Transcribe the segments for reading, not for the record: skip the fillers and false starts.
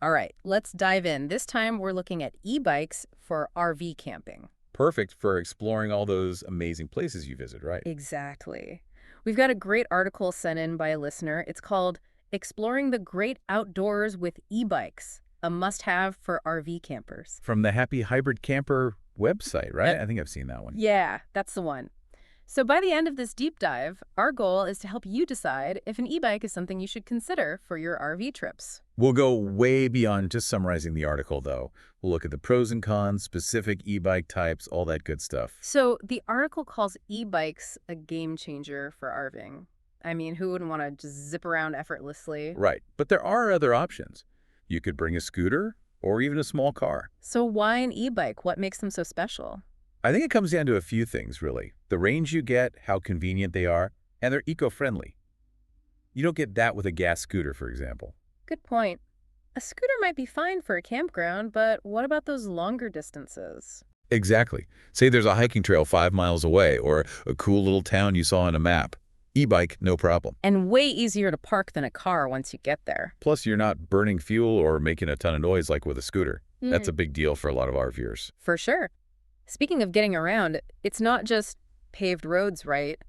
All right, let's dive in. This time we're looking at e-bikes for RV camping. Perfect for exploring all those amazing places you visit, right? Exactly. We've got a great article sent in by a listener. It's called Exploring the Great Outdoors with E-Bikes, a must-have for RV campers. From the Happy Hybrid Camper website, Uh, right? I think I've seen that one. yeah, that's the one. So by the end of this deep dive, our goal is to help you decide if an e-bike is something you should consider for your RV trips. We'll go way beyond just summarizing the article, though. We'll look at the pros and cons, specific e-bike types, all that good stuff. So the article calls e-bikes a game changer for RVing. I mean, who wouldn't want to just zip around effortlessly? Right, but there are other options. You could bring a scooter or even a small car. So why an e-bike? What makes them so special? I think it comes down to a few things, really. The range you get, how convenient they are, and they're eco-friendly. You don't get that with a gas scooter, for example. Good point. A scooter might be fine for a campground, but what about those longer distances? Exactly. Say there's a hiking trail 5 miles away or a cool little town you saw on a map. E-bike, no problem. And way easier to park than a car once you get there. Plus, you're not burning fuel or making a ton of noise like with a scooter. That's a big deal for a lot of RVers. For sure. Speaking of getting around, it's not just paved roads, right?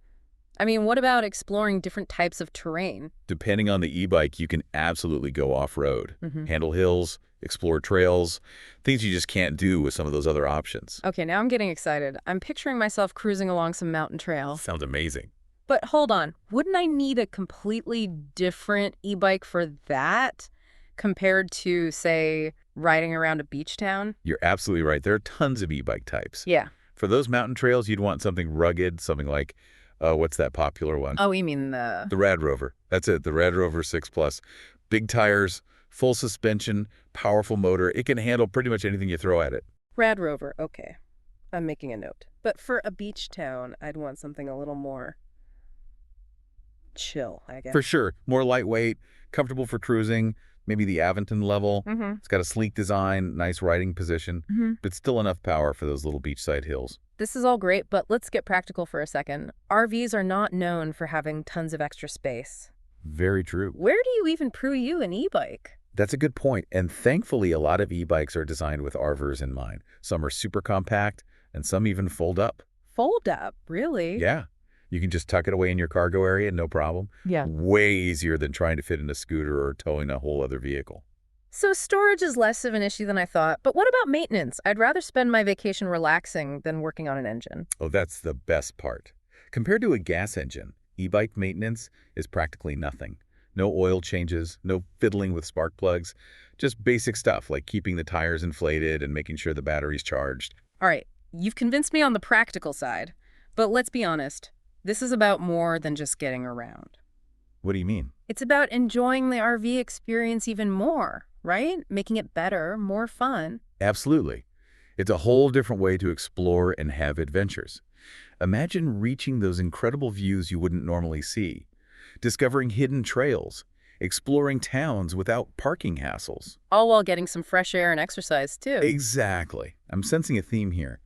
I mean, what about exploring different types of terrain? Depending on the e-bike, you can absolutely go off-road, Hmm. handle hills, explore trails, things you just can't do with some of those other options. Okay, now I'm getting excited. I'm picturing myself cruising along some mountain trail. Sounds amazing. But hold on, wouldn't I need a completely different e-bike for that compared to, say, riding around a beach town? You're absolutely right. There are tons of e-bike types. Yeah. For those mountain trails, you'd want something rugged, something like, what's that popular one? Oh, you mean the... The Rad Rover. That's it, the Rad Rover 6 Plus. Big tires, full suspension, powerful motor. It can handle pretty much anything you throw at it. Rad Rover, okay. I'm making a note. But for a beach town, I'd want something a little more chill, I guess. For sure. More lightweight, comfortable for cruising, maybe the Aventon level. Mm-hmm. It's got a sleek design, nice riding position, Mm-hmm. but still enough power for those little beachside hills. This is all great, but let's get practical for a second. RVs are not known for having tons of extra space. Very true. Where do you even you an e-bike? That's a good point. And thankfully, a lot of e-bikes are designed with RVers in mind. Some are super compact, and some even fold up. Fold up, really? Yeah. You can just tuck it away in your cargo area, no problem. Yeah. Way easier than trying to fit in a scooter or towing a whole other vehicle. So storage is less of an issue than I thought, but what about maintenance? I'd rather spend my vacation relaxing than working on an engine. Oh, that's the best part. Compared to a gas engine, e-bike maintenance is practically nothing. No oil changes, no fiddling with spark plugs, just basic stuff like keeping the tires inflated and making sure the battery's charged. All right, you've convinced me on the practical side, but let's be honest. This is about more than just getting around. What do you mean? It's about enjoying the RV experience even more, right? Making it better, more fun. Absolutely. It's a whole different way to explore and have adventures. Imagine reaching those incredible views you wouldn't normally see, discovering hidden trails, exploring towns without parking hassles. All while getting some fresh air and exercise, too. Exactly. I'm sensing a theme here.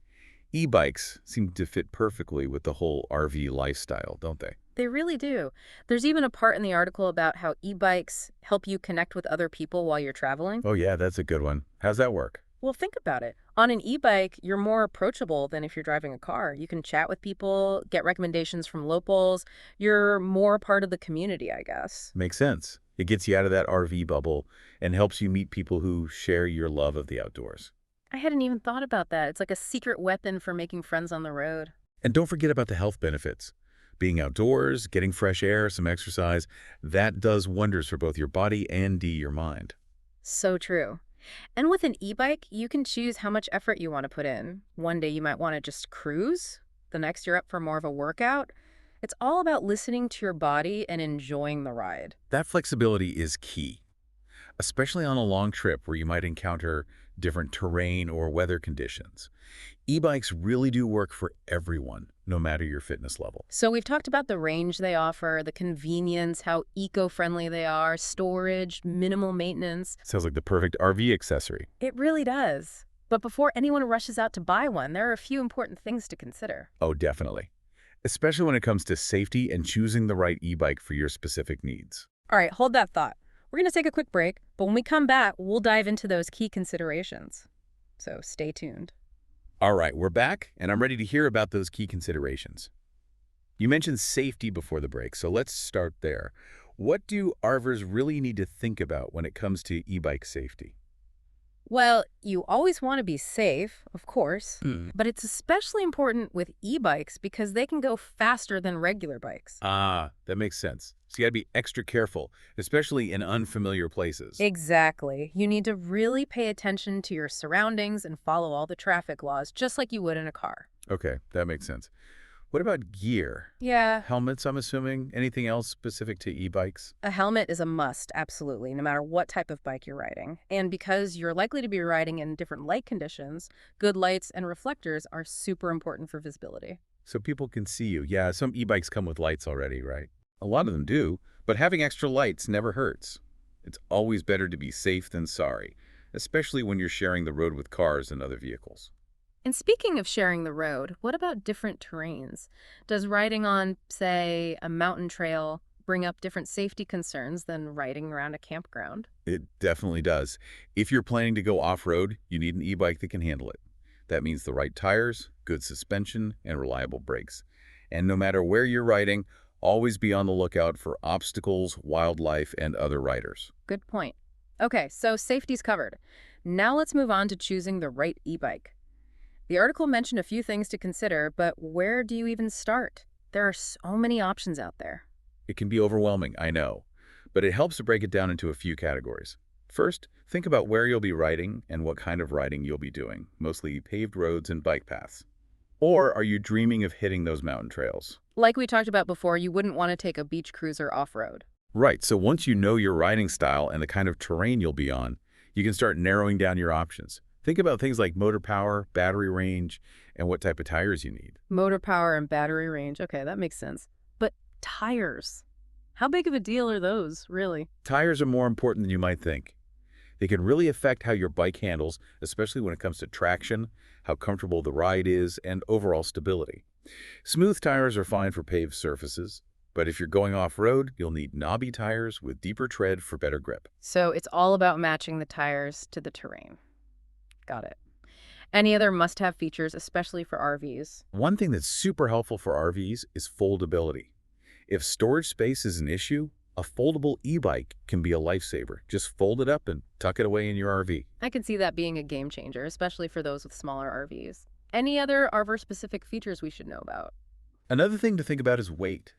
E-bikes seem to fit perfectly with the whole RV lifestyle, don't they? They really do. There's even a part in the article about how e-bikes help you connect with other people while you're traveling. Oh yeah, that's a good one. How's that work? Well, think about it. On an e-bike, you're more approachable than if you're driving a car. You can chat with people, get recommendations from locals. You're more part of the community, I guess. Makes sense. It gets you out of that RV bubble and helps you meet people who share your love of the outdoors. I hadn't even thought about that. It's like a secret weapon for making friends on the road. And don't forget about the health benefits. Being outdoors, getting fresh air, some exercise, that does wonders for both your body and your mind. So true. And with an e-bike, you can choose how much effort you want to put in. One day you might want to just cruise. The next you're up for more of a workout. It's all about listening to your body and enjoying the ride. That flexibility is key, especially on a long trip where you might encounter different terrain or weather conditions. E-bikes really do work for everyone, no matter your fitness level. So we've talked about the range they offer, the convenience, how eco-friendly they are, storage, minimal maintenance. Sounds like the perfect RV accessory. It really does. But before anyone rushes out to buy one, there are a few important things to consider. Oh, definitely. Especially when it comes to safety and choosing the right e-bike for your specific needs. All right, hold that thought. We're going to take a quick break, but when we come back, we'll dive into those key considerations. So stay tuned. All right, we're back, and I'm ready to hear about those key considerations. You mentioned safety before the break, so let's start there. What do RVers really need to think about when it comes to e-bike safety? Well, you always want to be safe, of course, but it's especially important with e-bikes because they can go faster than regular bikes. Ah, that makes sense. So you got to be extra careful, especially in unfamiliar places. Exactly. You need to really pay attention to your surroundings and follow all the traffic laws, just like you would in a car. Okay, that makes sense. What about gear? Yeah, Helmets, I'm assuming? Anything else specific to e-bikes? a helmet is a must, absolutely, no matter what type of bike you're riding. And because you're likely to be riding in different light conditions, good lights and reflectors are super important for visibility. So people can see you. Yeah, some e-bikes come with lights already, right? A lot of them do, but having extra lights never hurts. It's always better to be safe than sorry, especially when you're sharing the road with cars and other vehicles. And speaking of sharing the road, what about different terrains? Does riding on, say, a mountain trail bring up different safety concerns than riding around a campground? It definitely does. If you're planning to go off-road, you need an e-bike that can handle it. That means the right tires, good suspension, and reliable brakes. And no matter where you're riding, always be on the lookout for obstacles, wildlife, and other riders. Good point. Okay, so safety's covered. Now let's move on to choosing the right e-bike. The article mentioned a few things to consider, but where do you even start? There are so many options out there. It can be overwhelming, I know, but it helps to break it down into a few categories. First, think about where you'll be riding and what kind of riding you'll be doing, mostly paved roads and bike paths. Or are you dreaming of hitting those mountain trails? Like we talked about before, you wouldn't want to take a beach cruiser off-road. Right, so once you know your riding style and the kind of terrain you'll be on, you can start narrowing down your options. Think about things like motor power, battery range, and what type of tires you need. Motor power and battery range. Okay, that makes sense. But tires. How big of a deal are those, really? Tires are more important than you might think. They can really affect how your bike handles, especially when it comes to traction, how comfortable the ride is, and overall stability. Smooth tires are fine for paved surfaces, but if you're going off-road, you'll need knobby tires with deeper tread for better grip. So it's all about matching the tires to the terrain. Got it. Any other must-have features, especially for RVs? One thing that's super helpful for RVs is foldability. If storage space is an issue, a foldable e-bike can be a lifesaver. Just fold it up and tuck it away in your RV. I can see that being a game changer, especially for those with smaller RVs. Any other RV-specific features we should know about? Another thing to think about is weight.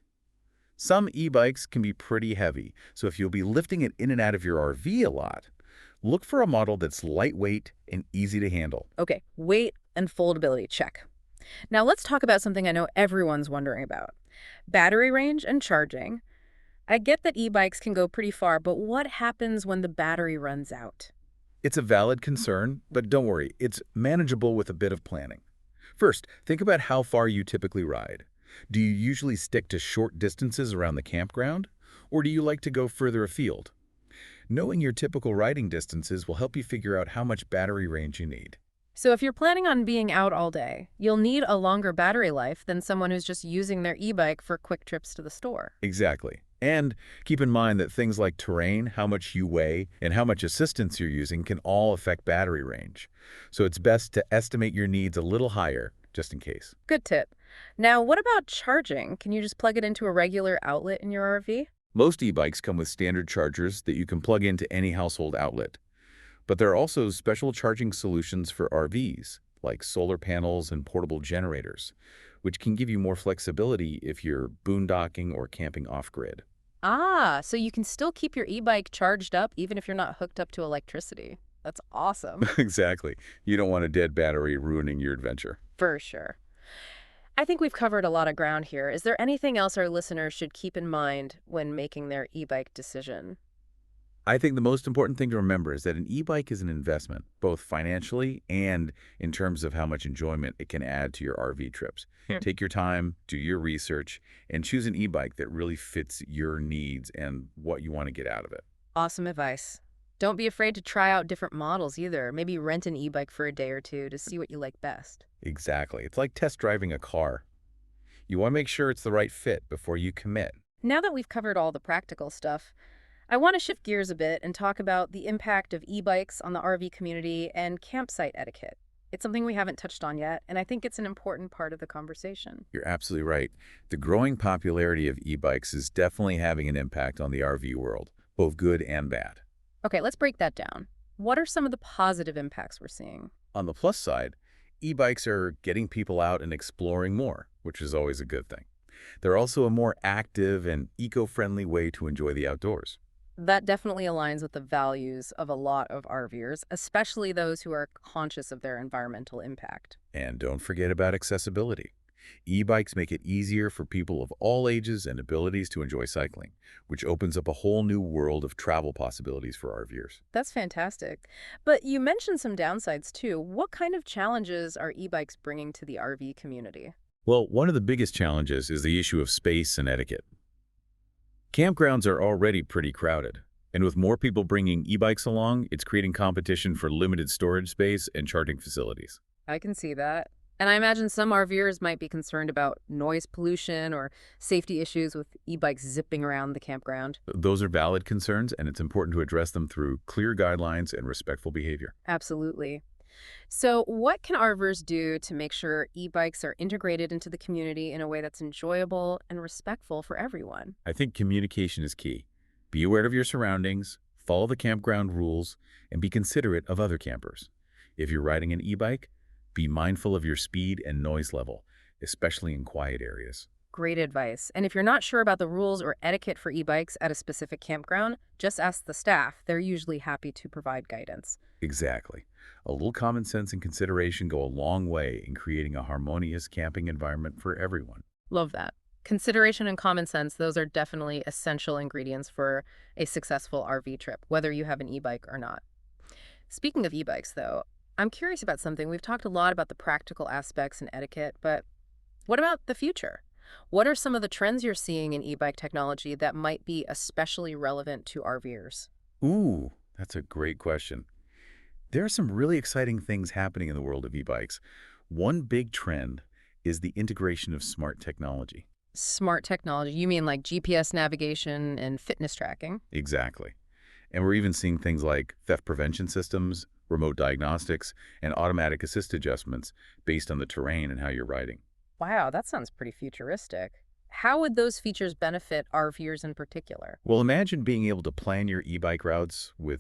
Some e-bikes can be pretty heavy, so if you'll be lifting it in and out of your RV a lot, look for a model that's lightweight and easy to handle. Okay, weight and foldability, check. Now let's talk about something I know everyone's wondering about. Battery range and charging. I get that e-bikes can go pretty far, but what happens when the battery runs out? It's a valid concern, but don't worry, it's manageable with a bit of planning. First, think about how far you typically ride. Do you usually stick to short distances around the campground, or do you like to go further afield? Knowing your typical riding distances will help you figure out how much battery range you need. So if you're planning on being out all day, you'll need a longer battery life than someone who's just using their e-bike for quick trips to the store. Exactly. And keep in mind that things like terrain, how much you weigh, and how much assistance you're using can all affect battery range. So it's best to estimate your needs a little higher, just in case. Good tip. Now, what about charging? Can you just plug it into a regular outlet in your RV? Most e-bikes come with standard chargers that you can plug into any household outlet. But there are also special charging solutions for RVs, like solar panels and portable generators, which can give you more flexibility if you're boondocking or camping off-grid. Ah, so you can still keep your e-bike charged up even if you're not hooked up to electricity. That's awesome. Exactly. You don't want a dead battery ruining your adventure. For sure. I think we've covered a lot of ground here. Is there anything else our listeners should keep in mind when making their e-bike decision? I think the most important thing to remember is that an e-bike is an investment, both financially and in terms of how much enjoyment it can add to your RV trips. Take your time, do your research, and choose an e-bike that really fits your needs and what you want to get out of it. Awesome advice. Don't be afraid to try out different models either. Maybe rent an e-bike for a day or two to see what you like best. Exactly. It's like test driving a car. You want to make sure it's the right fit before you commit. Now that we've covered all the practical stuff, I want to shift gears a bit and talk about the impact of e-bikes on the RV community and campsite etiquette. It's something we haven't touched on yet, and I think it's an important part of the conversation. You're absolutely right. The growing popularity of e-bikes is definitely having an impact on the RV world, both good and bad. Okay, let's break that down. What are some of the positive impacts we're seeing? On the plus side, e-bikes are getting people out and exploring more, which is always a good thing. They're also a more active and eco-friendly way to enjoy the outdoors. That definitely aligns with the values of a lot of RVers, especially those who are conscious of their environmental impact. And don't forget about accessibility. E-bikes make it easier for people of all ages and abilities to enjoy cycling, which opens up a whole new world of travel possibilities for RVers. That's fantastic. But you mentioned some downsides too. What kind of challenges are e-bikes bringing to the RV community? Well, one of the biggest challenges is the issue of space and etiquette. Campgrounds are already pretty crowded, and with more people bringing e-bikes along, it's creating competition for limited storage space and charging facilities. I can see that. And I imagine some RVers might be concerned about noise pollution or safety issues with e-bikes zipping around the campground. Those are valid concerns, and it's important to address them through clear guidelines and respectful behavior. Absolutely. So, what can RVers do to make sure e-bikes are integrated into the community in a way that's enjoyable and respectful for everyone? I think communication is key. Be aware of your surroundings, follow the campground rules, and be considerate of other campers. If you're riding an e-bike, be mindful of your speed and noise level, especially in quiet areas. Great advice. And if you're not sure about the rules or etiquette for e-bikes at a specific campground, just ask the staff. They're usually happy to provide guidance. Exactly. A little common sense and consideration go a long way in creating a harmonious camping environment for everyone. Love that. Consideration and common sense, those are definitely essential ingredients for a successful RV trip, whether you have an e-bike or not. Speaking of e-bikes, though, I'm curious about something. We've talked a lot about the practical aspects and etiquette, but what about the future? What are some of the trends you're seeing in e-bike technology that might be especially relevant to RVers? Ooh, that's a great question. There are some really exciting things happening in the world of e-bikes. One big trend is the integration of smart technology. Smart technology, you mean like GPS navigation and fitness tracking? Exactly. And we're even seeing things like theft prevention systems, remote diagnostics, and automatic assist adjustments based on the terrain and how you're riding. Wow, that sounds pretty futuristic. How would those features benefit RVers in particular? Well, imagine being able to plan your e-bike routes with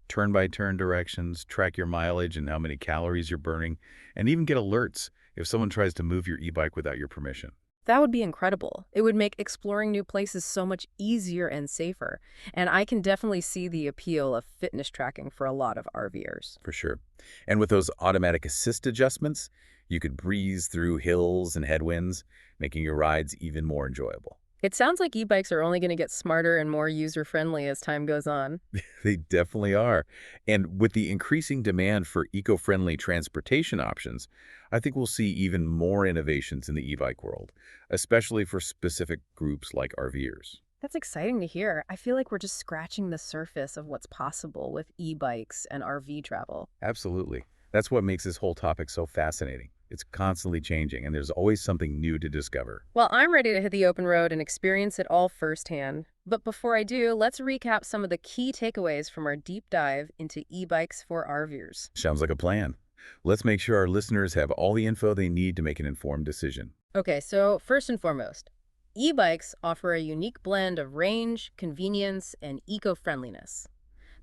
turn-by-turn directions, track your mileage and how many calories you're burning, and even get alerts if someone tries to move your e-bike without your permission. That would be incredible. It would make exploring new places so much easier and safer. And I can definitely see the appeal of fitness tracking for a lot of RVers. For sure. And with those automatic assist adjustments, you could breeze through hills and headwinds, making your rides even more enjoyable. It sounds like e-bikes are only going to get smarter and more user-friendly as time goes on. They definitely are. And with the increasing demand for eco-friendly transportation options, I think we'll see even more innovations in the e-bike world, especially for specific groups like RVers. That's exciting to hear. I feel like we're just scratching the surface of what's possible with e-bikes and RV travel. Absolutely. That's what makes this whole topic so fascinating. It's constantly changing, and there's always something new to discover. Well, I'm ready to hit the open road and experience it all firsthand. But before I do, let's recap some of the key takeaways from our deep dive into e-bikes for RVers. Sounds like a plan. Let's make sure our listeners have all the info they need to make an informed decision. Okay, so first and foremost, e-bikes offer a unique blend of range, convenience, and eco-friendliness.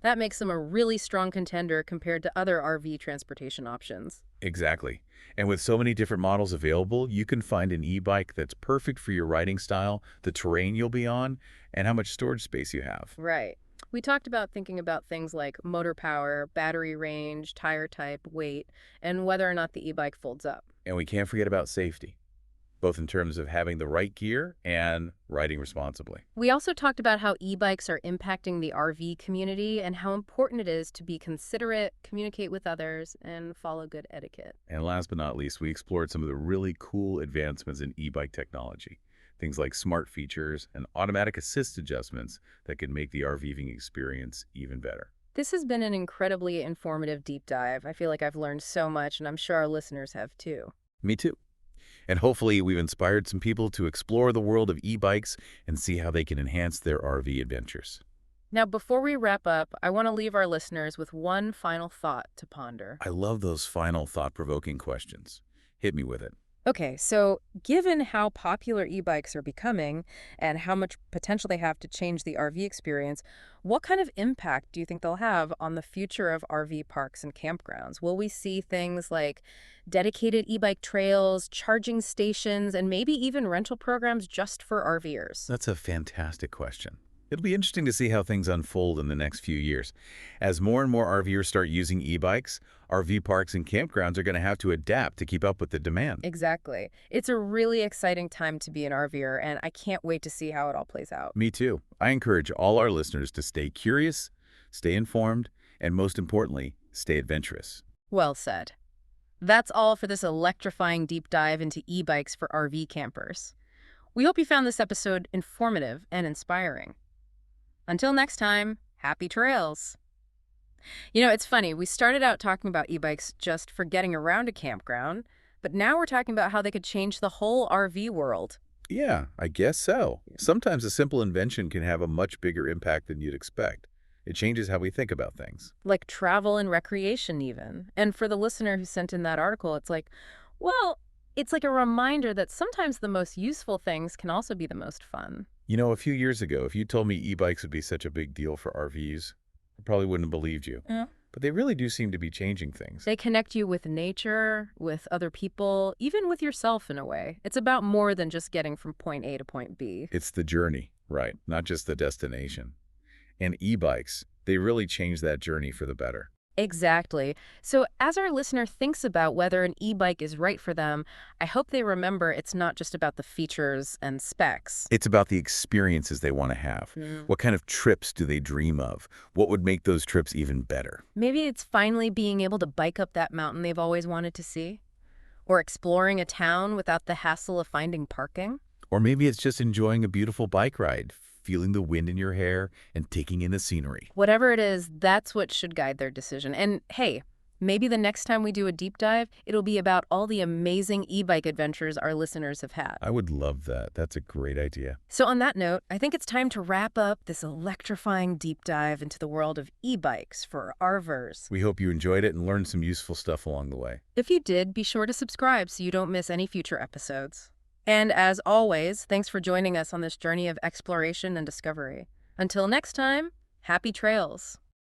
That makes them a really strong contender compared to other RV transportation options. Exactly. And with so many different models available, you can find an e-bike that's perfect for your riding style, the terrain you'll be on, and how much storage space you have. Right. We talked about thinking about things like motor power, battery range, tire type, weight, and whether or not the e-bike folds up. And we can't forget about safety, both in terms of having the right gear and riding responsibly. We also talked about how e-bikes are impacting the RV community and how important it is to be considerate, communicate with others, and follow good etiquette. And last but not least, we explored some of the really cool advancements in e-bike technology. Things like smart features and automatic assist adjustments that can make the RVing experience even better. This has been an incredibly informative deep dive. I feel like I've learned so much, and I'm sure our listeners have too. Me too. And hopefully we've inspired some people to explore the world of e-bikes and see how they can enhance their RV adventures. Now, before we wrap up, I want to leave our listeners with one final thought to ponder. I love those final thought-provoking questions. Hit me with it. Okay, so given how popular e-bikes are becoming and how much potential they have to change the RV experience, what kind of impact do you think they'll have on the future of RV parks and campgrounds? Will we see things like dedicated e-bike trails, charging stations, and maybe even rental programs just for RVers? That's a fantastic question. It'll be interesting to see how things unfold in the next few years. As more and more RVers start using e-bikes, RV parks and campgrounds are going to have to adapt to keep up with the demand. Exactly. It's a really exciting time to be an RVer, and I can't wait to see how it all plays out. Me too. I encourage all our listeners to stay curious, stay informed, and most importantly, stay adventurous. Well said. That's all for this electrifying deep dive into e-bikes for RV campers. We hope you found this episode informative and inspiring. Until next time, happy trails. It's funny, we started out talking about e-bikes just for getting around a campground, but now we're talking about how they could change the whole RV world. Yeah, I guess so. Sometimes a simple invention can have a much bigger impact than you'd expect. It changes how we think about things. Like travel and recreation even. And for the listener who sent in that article, well, it's like a reminder that sometimes the most useful things can also be the most fun. A few years ago, if you told me e-bikes would be such a big deal for RVs, I probably wouldn't have believed you. Yeah. But they really do seem to be changing things. They connect you with nature, with other people, even with yourself in a way. It's about more than just getting from point A to point B. It's the journey, right? Not just the destination. And e-bikes, they really change that journey for the better. Exactly. So as our listener thinks about whether an e-bike is right for them, I hope they remember it's not just about the features and specs. It's about the experiences they want to have. What kind of trips do they dream of? What would make those trips even better? Maybe it's finally being able to bike up that mountain they've always wanted to see, or exploring a town without the hassle of finding parking. Or maybe it's just enjoying a beautiful bike ride, feeling the wind in your hair and taking in the scenery. Whatever it is, that's what should guide their decision. And hey, maybe the next time we do a deep dive, it'll be about all the amazing e-bike adventures our listeners have had. I would love that. That's a great idea. So on that note, I think it's time to wrap up this electrifying deep dive into the world of e-bikes for RVers. We hope you enjoyed it and learned some useful stuff along the way. If you did, be sure to subscribe so you don't miss any future episodes. And as always, thanks for joining us on this journey of exploration and discovery. Until next time, happy trails.